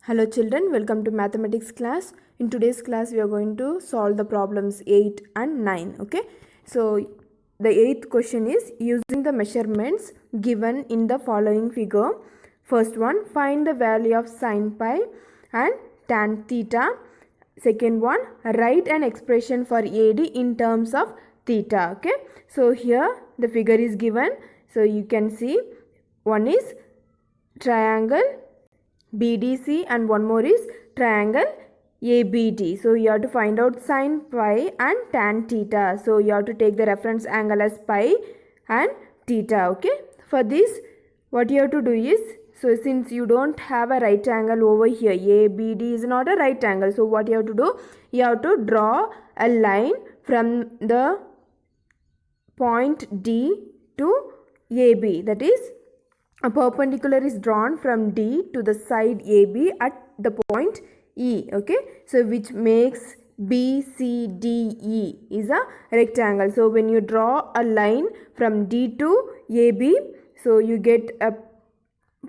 Hello children, welcome to mathematics class. In today's class we are going to solve the problems 8 and 9. Okay, so the 8th question is using the measurements given in the following figure. First one, find the value of sin pi and tan theta. Second one, write an expression for AD in terms of theta. Okay, so here the figure is given. So you can see one is triangle BDC and one more is triangle ABD. So you have to find out sin pi and tan theta. So you have to take the reference angle as pi and theta. Okay. For this, what you have to do is, so since you don't have a right angle over here, ABD is not a right angle. So what you have to do, you have to draw a line from the point D to AB. That is, a perpendicular is drawn from D to the side AB at the point E. Okay, so which makes BCDE is a rectangle. So when you draw a line from D to AB, so you get a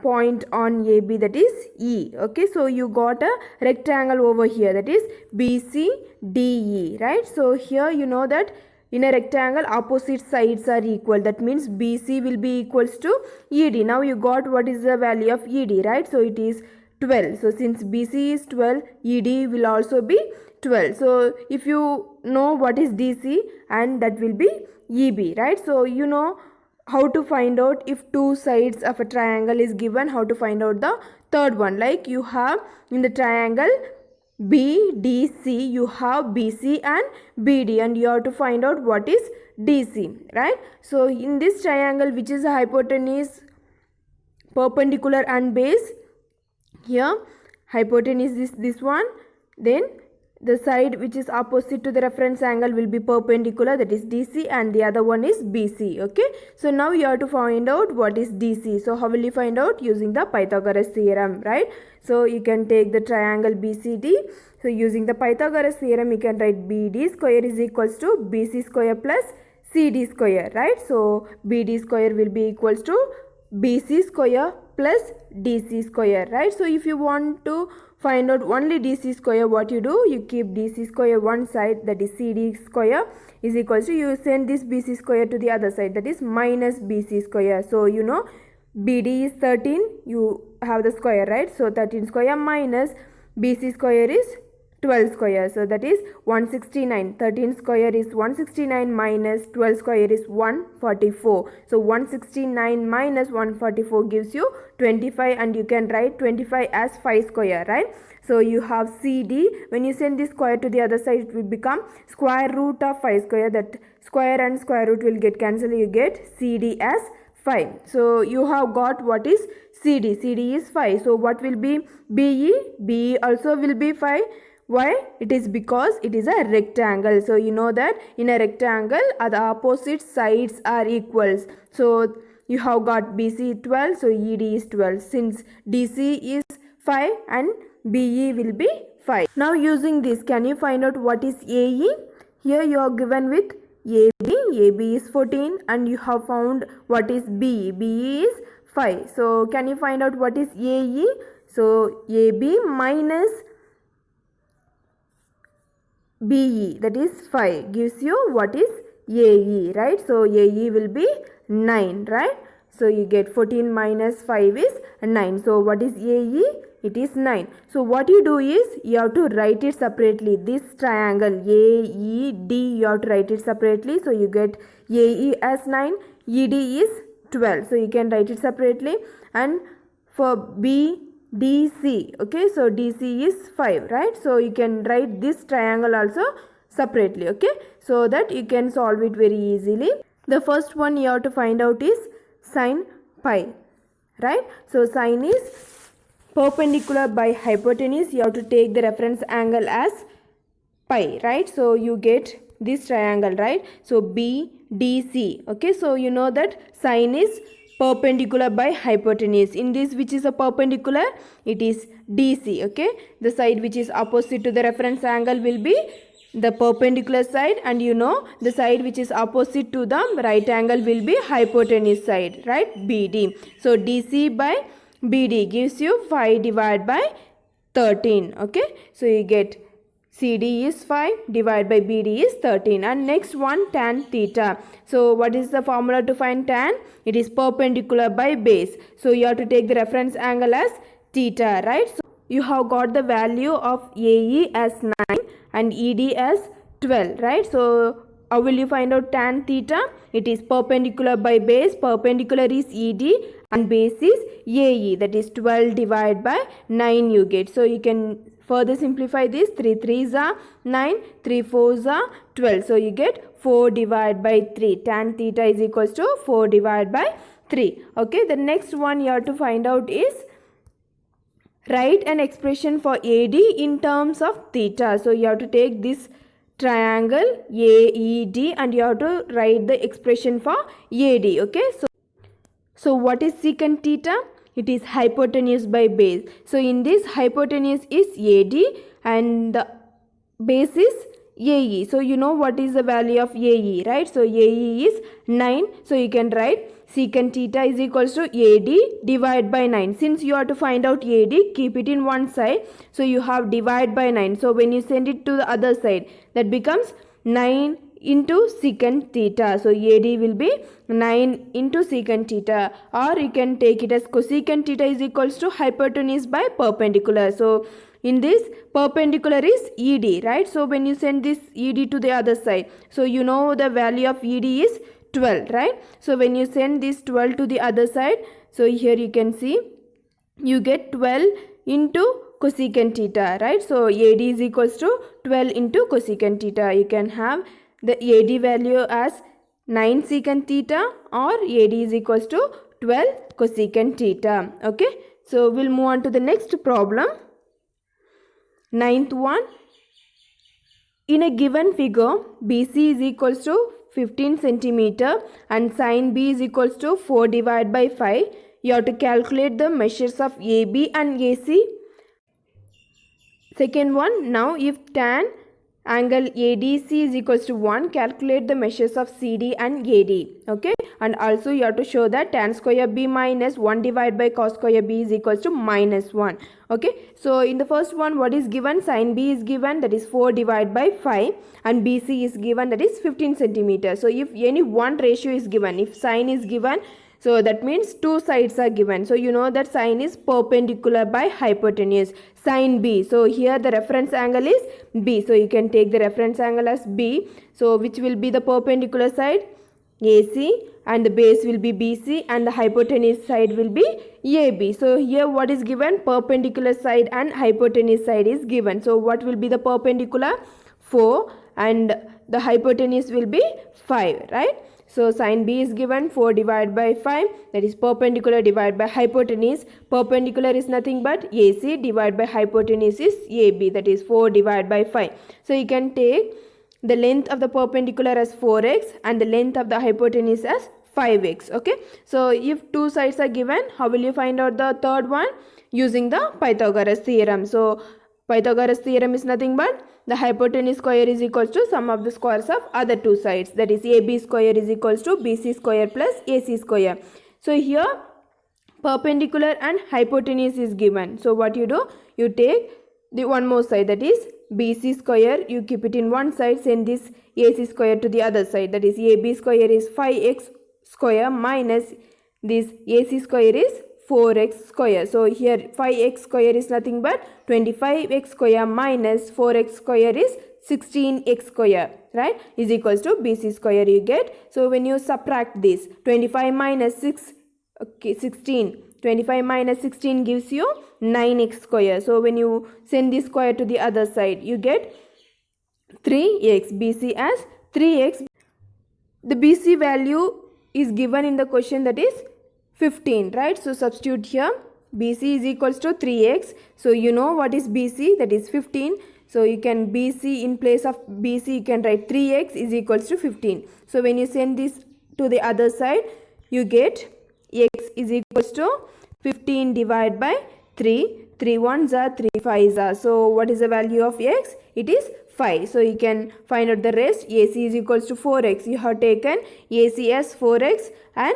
point on AB, that is E. Okay, so you got a rectangle over here, that is BCDE, right? So here you know that in a rectangle opposite sides are equal, that means BC will be equals to ED. Now you got what is the value of ED, right? So it is 12. So since BC is 12, ED will also be 12. So if you know what is DC, and that will be EB, right? So you know how to find out if two sides of a triangle is given, how to find out the third one. Like you have in the triangle BDC, you have BC and BD, and you have to find out what is DC, right? So in this triangle, which is a hypotenuse, perpendicular and base, here hypotenuse is this one, then the side which is opposite to the reference angle will be perpendicular, that is DC, and the other one is BC. Okay, so now you have to find out what is DC. So how will you find out? Using the Pythagoras theorem, right? So you can take the triangle BCD. So using the Pythagoras theorem, you can write BD square is equals to BC square plus CD square, right? So BD square will be equals to BC square plus DC square, right? So if you want to find out only DC square, what you do, you keep DC square one side, that is CD square is equals to, you send this BC square to the other side, that is minus BC square. So you know BD is 13, you have the square, right? So 13 square minus BC square is 12 square, so that is 169. 13 square is 169 minus 12 square is 144. So 169 minus 144 gives you 25, and you can write 25 as 5 square, right? So you have CD. When you send this square to the other side, it will become square root of 5 square. That square and square root will get cancelled. You get CD as 5. So you have got what is CD. CD is 5. So what will be BE? BE also will be 5. Why? It is because it is a rectangle. So you know that in a rectangle the opposite sides are equals. So you have got BC 12, so ED is 12. Since DC is 5 and BE will be 5. Now using this, can you find out what is AE? Here you are given with AB. AB is 14, and you have found what is BE. BE is 5. So can you find out what is AE? So AB minus BE, that is 5, gives you what is AE, right? So AE will be 9, right? So you get 14 minus 5 is 9. So what is AE? It is 9. So what you do is, you have to write it separately. This triangle AED, you have to write it separately. So you get AE as 9, ED is 12. So you can write it separately. And for BDC, okay, so DC is 5, right? So you can write this triangle also separately, okay, so that you can solve it very easily. The first one you have to find out is sin pi, right? So sin is perpendicular by hypotenuse. You have to take the reference angle as pi, right? So you get this triangle, right? So BDC, okay, so you know that sin is perpendicular by hypotenuse. In this, which is a perpendicular, it is DC, okay. The side which is opposite to the reference angle will be the perpendicular side, and you know the side which is opposite to the right angle will be hypotenuse side, right? BD. So DC by BD gives you 5 divided by 13. Okay, so you get CD is 5 divided by BD is 13. And next one, tan theta. So what is the formula to find tan? It is perpendicular by base. So you have to take the reference angle as theta, right? So you have got the value of AE as 9 and ED as 12, right? So how will you find out tan theta? It is perpendicular by base. Perpendicular is ED and base is AE, that is 12 divided by 9 you get. So you can further simplify this. 3 3s are 9, 3 4s are 12. So you get 4 divided by 3. Tan theta is equals to 4 divided by 3. Okay, the next one you have to find out is write an expression for AD in terms of theta. So you have to take this triangle AED and you have to write the expression for AD. Okay, so what is secant theta? It is hypotenuse by base. So in this, hypotenuse is AD and the base is AE. So you know what is the value of AE, right? So AE is 9. So you can write secant theta is equals to AD divided by 9. Since you have to find out AD, keep it in one side. So you have divide by 9. So when you send it to the other side, that becomes 9 into secant theta. So AD will be 9 into secant theta, or you can take it as cosecant theta is equals to hypotenuse by perpendicular. So in this, perpendicular is ED, right? So when you send this ED to the other side, so you know the value of ED is 12, right? So when you send this 12 to the other side, so here you can see you get 12 into cosecant theta, right? So AD is equals to 12 into cosecant theta. You can have the AD value as 9 secant theta or AD is equals to 12 cosecant theta. Okay, so we'll move on to the next problem. Ninth one. In a given figure, BC is equals to 15 centimeter and sin B is equals to 4 divided by 5. You have to calculate the measures of AB and AC. Second one, now if tan angle ADC is equals to 1, calculate the measures of CD and AD. Okay, and also you have to show that tan square B minus 1 divided by cos square B is equals to minus 1. Okay, so in the first one, what is given? Sin B is given, that is 4 divided by 5, and BC is given, that is 15 centimeters. So if any one ratio is given, if sin is given, so that means two sides are given. So you know that sin is perpendicular by hypotenuse, sin B. So here the reference angle is B. So you can take the reference angle as B. So which will be the perpendicular side? AC, and the base will be BC, and the hypotenuse side will be AB. So here what is given? Perpendicular side and hypotenuse side is given. So what will be the perpendicular? 4, and the hypotenuse will be 5, right? So sin B is given 4 divided by 5, that is perpendicular divided by hypotenuse. Perpendicular is nothing but AC divided by hypotenuse is AB, that is 4 divided by 5. So you can take the length of the perpendicular as 4x and the length of the hypotenuse as 5x. Okay, so if two sides are given, how will you find out the third one? Using the Pythagoras theorem. So Pythagoras theorem is nothing but the hypotenuse square is equals to sum of the squares of other two sides, that is AB square is equals to BC square plus AC square. So here perpendicular and hypotenuse is given. So what you do? You take the one more side, that is BC square, you keep it in one side, send this AC square to the other side, that is AB square is 5x square minus this AC square is 4x square. So here 5x square is nothing but 25x square minus 4x square is 16x square, right, is equals to BC square you get. So when you subtract this, 25 minus 6, okay, 16. 25 minus 16 gives you 9x square. So when you send this square to the other side, you get 3x. BC as 3x. The BC value is given in the question, that is 15, right? So substitute here. BC is equals to 3x. So you know what is BC, that is 15. So you can BC, in place of BC you can write 3x is equals to 15. So when you send this to the other side, you get x is equals to 15 divided by 3. 3 1s are 3 5s are. So what is the value of x? It is 5. So you can find out the rest. AC is equals to 4x. You have taken AC as 4x and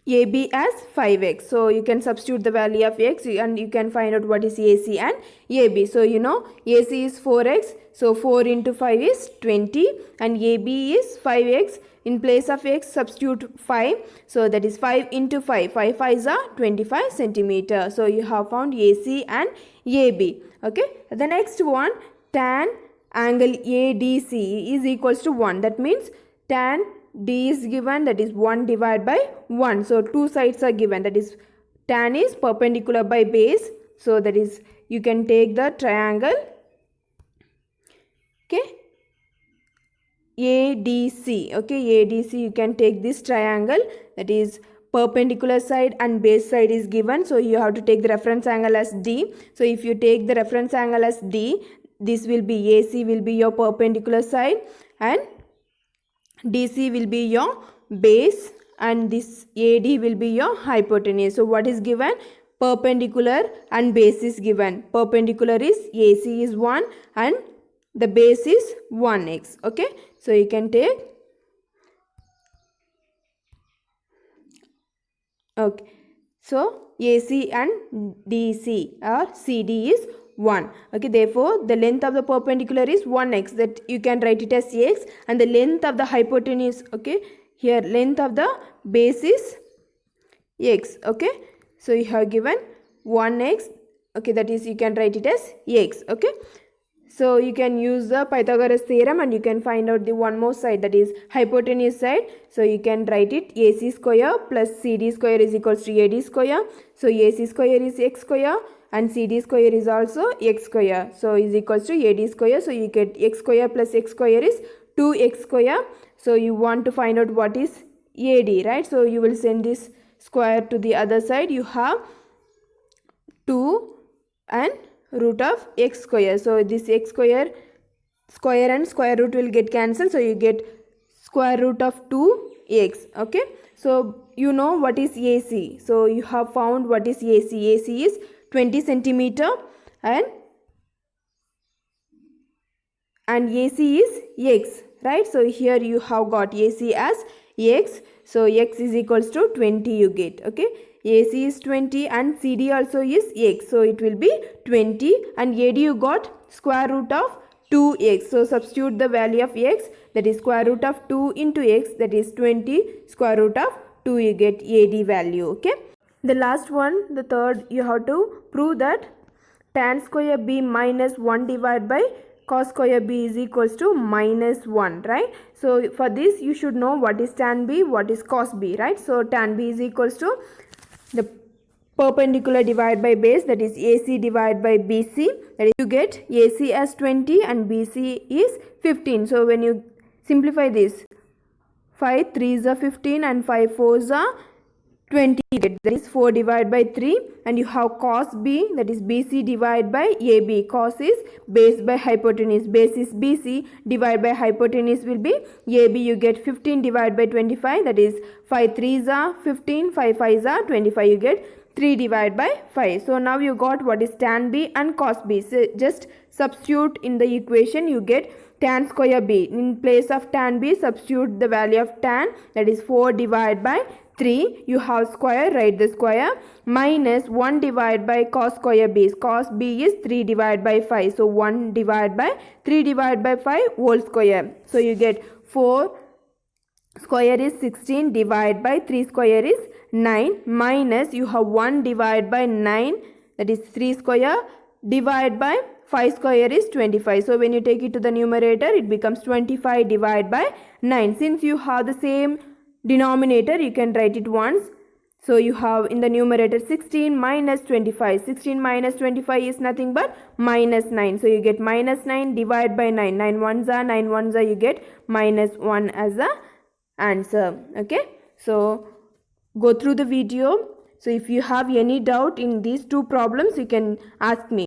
AB as 5x. So you can substitute the value of x and you can find out what is AC and AB. So you know AC is 4x. So 4 into 5 is 20 and AB is 5x. In place of x substitute 5. So that is 5 into 5. 5 5s are 25 centimeter. So you have found AC and AB. Okay. The next one, tan angle ADC is equals to 1. That means tan D is given, that is 1 divided by 1. So two sides are given, that is tan is perpendicular by base. So that is you can take the triangle, okay, ADC. Okay, ADC, you can take this triangle, that is perpendicular side and base side is given. So you have to take the reference angle as D. So if you take the reference angle as D, this will be AC will be your perpendicular side and DC will be your base and this AD will be your hypotenuse. So what is given? Perpendicular and base is given. Perpendicular is AC is 1 and the base is 1x. Okay. So you can take, okay, so AC and DC or CD is 1. Okay, therefore the length of the perpendicular is 1x, that you can write it as x, and the length of the hypotenuse, okay, here length of the base is x. Okay, so you have given 1x, okay, that is you can write it as x. Okay, so you can use the Pythagoras theorem and you can find out the one more side, that is hypotenuse side. So you can write it AC square plus CD square is equals to AD square. So AC square is x square and CD square is also x square. So is equals to AD square. So you get x square plus x square is 2x square. So you want to find out what is AD, right? So you will send this square to the other side. You have 2 and root of x square. So this x square and square root will get cancelled. So you get square root of 2x. Okay. So you know what is AC. So you have found what is AC. AC is 20 centimeter and AC is x, right? So here you have got AC as x. So x is equals to 20 you get. Okay. AC is 20 and CD also is x. So it will be 20 and AD you got square root of 2x. So substitute the value of x, that is square root of 2 into x, that is 20 square root of 2 you get AD value. Okay. The last one, the third, you have to prove that tan square B minus 1 divided by cos square B is equals to minus 1, right? So for this you should know what is tan B, what is cos B, right? So tan B is equals to the perpendicular divided by base, that is AC divided by BC, that is you get AC as 20 and BC is 15. So when you simplify this, 5 3s are 15 and 5 4s are 20, that is 4 divided by 3, and you have cos B, that is BC divided by AB. Cos is base by hypotenuse, base is BC, divided by hypotenuse will be AB. You get 15 divided by 25, that is 5 3s are 15, 5 5s are 25, you get 3 divided by 5. So now you got what is tan B and cos B. So just substitute in the equation, you get tan square B. In place of tan B, substitute the value of tan, that is 4 divided by 3, you have square, write the square, minus 1 divided by cos square B. Cos B is 3 divided by 5. So 1 divided by 3 divided by 5 whole square. So you get 4 square is 16 divided by 3 square is 9, minus you have 1 divided by 9, that is 3 square, divided by 5 square is 25. So when you take it to the numerator, it becomes 25 divided by 9. Since you have the same denominator, you can write it once. So you have in the numerator 16 minus 25. 16 minus 25 is nothing but minus 9. So you get minus 9 divided by 9. 9 ones are 9 ones are, you get minus 1 as the answer. Okay. So go through the video. So if you have any doubt in these two problems, you can ask me.